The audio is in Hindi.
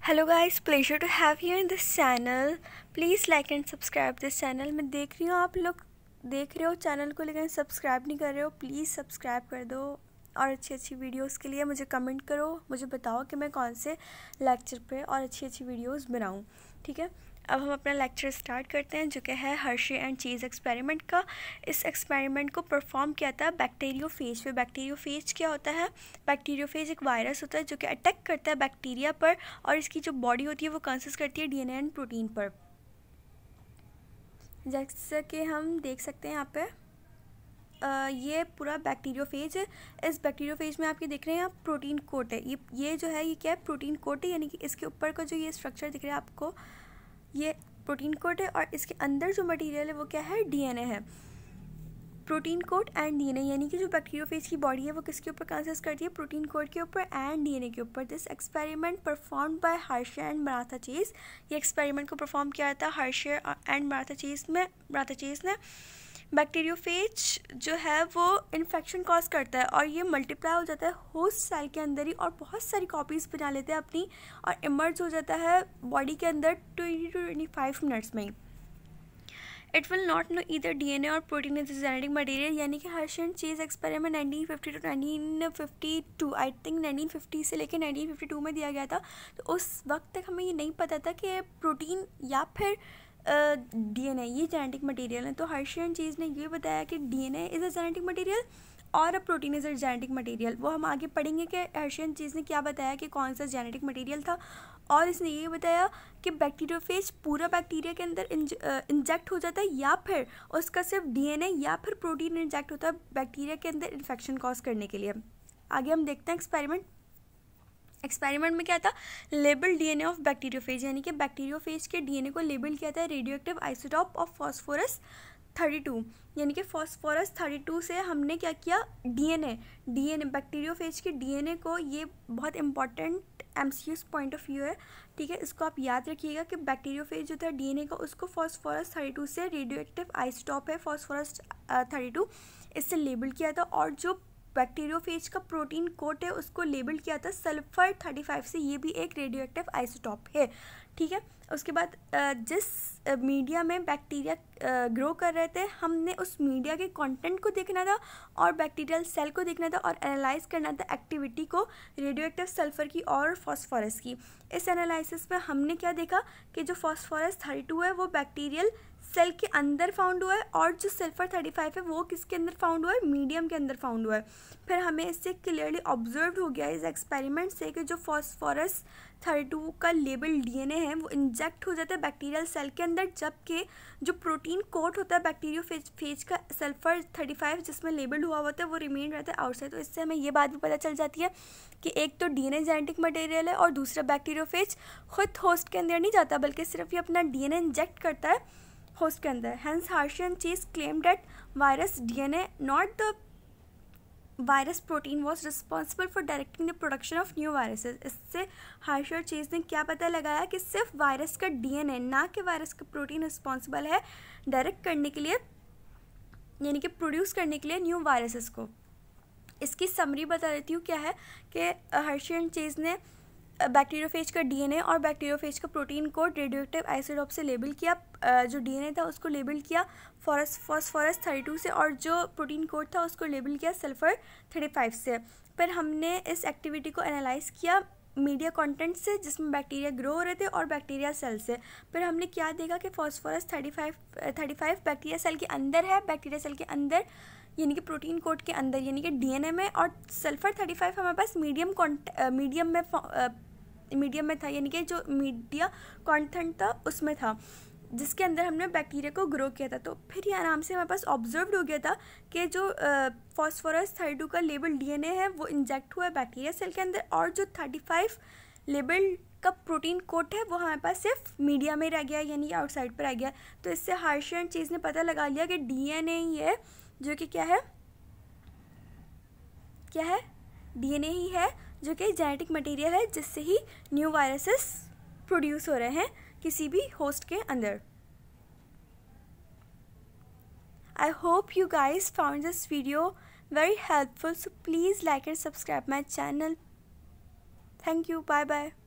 Hello guys, pleasure to have you in this channel. Please like and subscribe this channel. मैं देख रही हूँ आप लोग देख रहे हो चैनल को, लेकिन सब्सक्राइब नहीं कर रहे हो। प्लीज़ सब्सक्राइब कर दो और अच्छी अच्छी वीडियोस के लिए मुझे कमेंट करो, मुझे बताओ कि मैं कौन से लेक्चर पे और अच्छी अच्छी वीडियोस बनाऊँ। ठीक है, अब हम अपना लेक्चर स्टार्ट करते हैं, जो कि है हर्शी एंड चीज़ एक्सपेरिमेंट का। इस एक्सपेरिमेंट को परफॉर्म किया था बैक्टीरियोफेज पे। बैक्टीरियोफेज क्या होता है? बैक्टीरियोफेज एक वायरस होता है जो कि अटैक करता है बैक्टीरिया पर, और इसकी जो बॉडी होती है वो कंसिस्ट करती है डीएनए एंड प्रोटीन पर। जैसे कि हम देख सकते हैं यहाँ पे ये पूरा बैक्टीरियोफेज है। इस बैक्टीरियोफेज में आपके देख रहे हैं आप प्रोटीन कोट है। ये जो है ये क्या है? प्रोटीन कोट है, यानी कि इसके ऊपर का जो ये स्ट्रक्चर दिख रहा है आपको, ये प्रोटीन कोट है, और इसके अंदर जो मटेरियल है वो क्या है? डीएनए है। प्रोटीन कोट एंड डीएनए, यानी कि जो बैक्टीरियोफेज की बॉडी है वो किसके ऊपर कंसिस्ट करती है? प्रोटीन कोट के ऊपर एंड डीएनए के ऊपर। This experiment performed by Hershey and Maratha chase. ये एक्सपेरिमेंट को परफॉर्म किया था हर्शी एंड मराठा चेज ने। बैक्टीरियोफेज जो है वो इन्फेक्शन कॉज करता है, और ये मल्टीप्लाई हो जाता है होस्ट सेल के अंदर ही, और बहुत सारी कॉपीज़ बना लेते हैं अपनी, और इमर्ज हो जाता है बॉडी के अंदर 20 to 25 मिनट्स में ही। It will not know either DNA और प्रोटीन इज जेनेटिक मटेरियल, यानी कि Hershey and Chase experiment 1950 to 1952, I think 1950 से लेकर 1952 में दिया गया था। तो उस वक्त तक हमें ये नहीं पता था कि प्रोटीन या फिर डीएनए ये जेनेटिक मटेरियल है। तो हर्शी एंड चीज़ ने ये बताया कि DNA is a genetic material और a protein is a genetic material. वो हम आगे पढ़ेंगे कि हर्शी एंड चीज़ ने क्या बताया कि कौन सा जेनेटिक मटेरियल था। और इसने ये बताया कि बैक्टीरियोफेज पूरा बैक्टीरिया के अंदर इंजेक्ट हो जाता है, या फिर उसका सिर्फ डीएनए या फिर प्रोटीन इंजेक्ट होता है बैक्टीरिया के अंदर इन्फेक्शन कॉज करने के लिए। आगे हम देखते हैं एक्सपेरिमेंट में क्या था? लेबल डीएनए ऑफ बैक्टीरियोफेज, यानी कि बैक्टीरियोफेज के डीएनए को लेबल किया था radio active isotope of phosphorus 32, यानी कि फॉस्फोरस 32 से हमने क्या किया? डीएनए बैक्टीरियोफेज के डीएनए को, ये बहुत important MCQs point of view है, ठीक है, इसको आप याद रखिएगा कि बैक्टीरियोफेज जो था डीएनए का, उसको फॉस्फोरस 32 से रेडियो एक्टिव आइसोटॉप है फॉस्फोरस 32, इससे लेबल किया था। और जो बैक्टीरियोफेज का प्रोटीन कोट है उसको लेबल किया था सल्फर 35 से, ये भी एक रेडियो एक्टिव आइसोटॉप है। ठीक है, उसके बाद जिस मीडिया में बैक्टीरिया ग्रो कर रहे थे, हमने उस मीडिया के कंटेंट को देखना था और बैक्टीरियल सेल को देखना था और एनालाइज करना था एक्टिविटी को रेडियो एक्टिव सल्फर की और फॉस्फोरस की। इस एनालिसिस में हमने क्या देखा कि जो फॉस्फोरस 32 है वो बैक्टीरियल सेल के अंदर फाउंड हुआ है, और जो सल्फर 35 है वो किसके अंदर फाउंड हुआ है? मीडियम के अंदर फाउंड हुआ है। फिर हमें इससे क्लियरली ऑब्जर्व हो गया इस एक्सपेरिमेंट से कि जो फॉस्फोरस 32 का लेबल डीएनए है वो इंजेक्ट हो जाता है बैक्टीरियल सेल के अंदर, जबकि जो प्रोटीन कोट होता है बैक्टीरियोफेज का सल्फर 35 जिसमें लेबल हुआ होता है वो रिमेन रहता है आउटसाइड। तो इससे हमें ये बात भी पता चल जाती है कि एक तो डीएनए जेनेटिक मटेरियल है, और दूसरा बैक्टीरियोफेज खुद होस्ट के अंदर नहीं जाता, बल्कि सिर्फ ये अपना डीएनए इंजेक्ट करता है होस्ट के अंदर। Hence Hershey and chase claim that virus DNA not the virus protein was responsible for directing the production of new viruses. इससे हर्शी और चेज ने क्या पता लगाया कि सिर्फ वायरस का डीएनए, ना कि वायरस का प्रोटीन रिस्पॉन्सिबल है डायरेक्ट करने के लिए, यानी कि प्रोड्यूस करने के लिए न्यू वायरसेस को। इसकी समरी बता देती हूँ क्या है कि हर्शी एंड चेज ने बैक्टीरियोफेज का डीएनए और बैक्टीरियोफेज का प्रोटीन को रेडियोएक्टिव आइसोटॉप से लेबल किया। जो डीएनए था उसको लेबल किया फॉस्फोरस 32 से, और जो प्रोटीन कोड था उसको लेबल किया सल्फर 35 से। फिर हमने इस एक्टिविटी को एनालाइज किया मीडिया कंटेंट से जिसमें बैक्टीरिया ग्रो हो रहे थे और बैक्टीरिया सेल से। फिर हमने क्या देखा कि फॉस्फोरस 35 बैक्टीरिया सेल के अंदर है, बैक्टीरिया सेल के अंदर यानी कि प्रोटीन कोड के अंदर, यानी कि डीएनए में, और सल्फर 35 हमारे पास मीडियम में था, यानी कि जो मीडिया कंटेंट था उसमें था, जिसके अंदर हमने बैक्टीरिया को ग्रो किया था। तो फिर ये आराम से हमारे पास ऑब्जर्व हो गया था कि जो फॉस्फोरस 32 का लेबल डीएनए है वो इंजेक्ट हुआ है बैक्टीरिया सेल के अंदर, और जो 35 लेबल का प्रोटीन कोट है वो हमारे पास सिर्फ मीडिया में रह गया, यानी कि आउटसाइड पर रह गया। तो इससे हर्शी एंड चीज़ ने पता लगा लिया कि डीएनए ही है जो कि क्या है डीएनए ही है जो कि जेनेटिक मटेरियल है, जिससे ही न्यू वायरसेस प्रोड्यूस हो रहे हैं किसी भी होस्ट के अंदर। I hope you guys found this video very helpful, so please like and subscribe my channel. Thank you, bye bye.